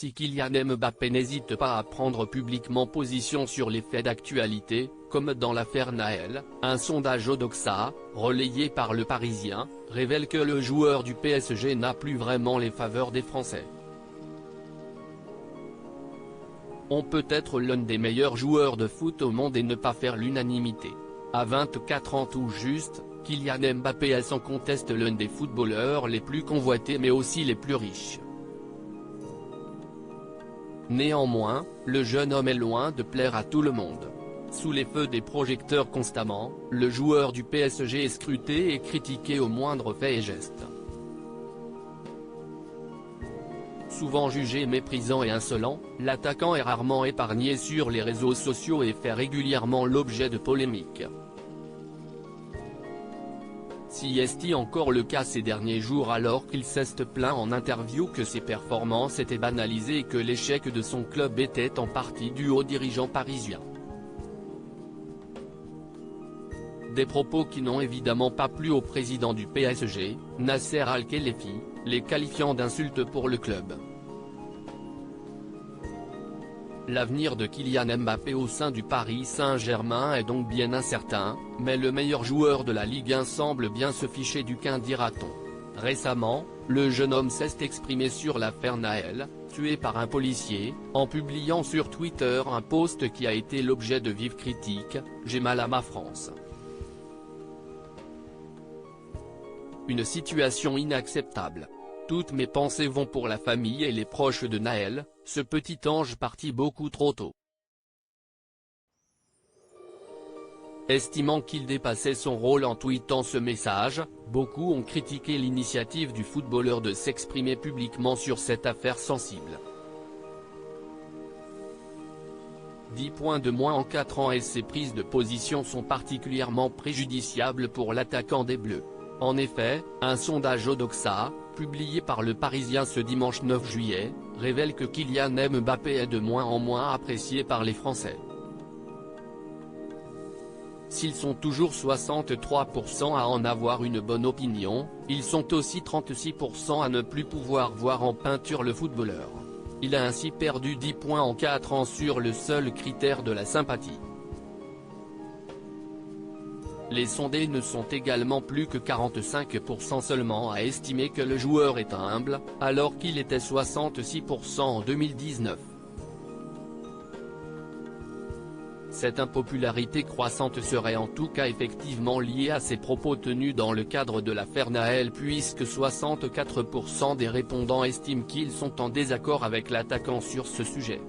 Si Kylian Mbappé n'hésite pas à prendre publiquement position sur les faits d'actualité, comme dans l'affaire Naël, un sondage Odoxa, relayé par Le Parisien, révèle que le joueur du PSG n'a plus vraiment les faveurs des Français. On peut être l'un des meilleurs joueurs de foot au monde et ne pas faire l'unanimité. À 24 ans tout juste, Kylian Mbappé est sans conteste l'un des footballeurs les plus convoités mais aussi les plus riches. Néanmoins, le jeune homme est loin de plaire à tout le monde. Sous les feux des projecteurs constamment, le joueur du PSG est scruté et critiqué au moindre fait et geste. Souvent jugé méprisant et insolent, l'attaquant est rarement épargné sur les réseaux sociaux et fait régulièrement l'objet de polémiques. Si est encore le cas ces derniers jours alors qu'il s'est plaint en interview que ses performances étaient banalisées et que l'échec de son club était en partie dû aux dirigeants parisiens. Des propos qui n'ont évidemment pas plu au président du PSG, Nasser Al-Khelaifi, les qualifiant d'insultes pour le club. L'avenir de Kylian Mbappé au sein du Paris Saint-Germain est donc bien incertain, mais le meilleur joueur de la Ligue 1 semble bien se ficher du quin dira-t-on. Récemment, le jeune homme s'est exprimé sur l'affaire Naël, tué par un policier, en publiant sur Twitter un post qui a été l'objet de vives critiques, « J'ai mal à ma France ». Une situation inacceptable. Toutes mes pensées vont pour la famille et les proches de Naël, ce petit ange parti beaucoup trop tôt. Estimant qu'il dépassait son rôle en tweetant ce message, beaucoup ont critiqué l'initiative du footballeur de s'exprimer publiquement sur cette affaire sensible. 10 points de moins en 4 ans et ses prises de position sont particulièrement préjudiciables pour l'attaquant des Bleus. En effet, un sondage Odoxa, publié par Le Parisien ce dimanche 9 juillet, révèle que Kylian Mbappé est de moins en moins apprécié par les Français. S'ils sont toujours 63% à en avoir une bonne opinion, ils sont aussi 36% à ne plus pouvoir voir en peinture le footballeur. Il a ainsi perdu 10 points en 4 ans sur le seul critère de la sympathie. Les sondés ne sont également plus que 45% seulement à estimer que le joueur est humble, alors qu'il était 66% en 2019. Cette impopularité croissante serait en tout cas effectivement liée à ses propos tenus dans le cadre de l'affaire Naël puisque 64% des répondants estiment qu'ils sont en désaccord avec l'attaquant sur ce sujet.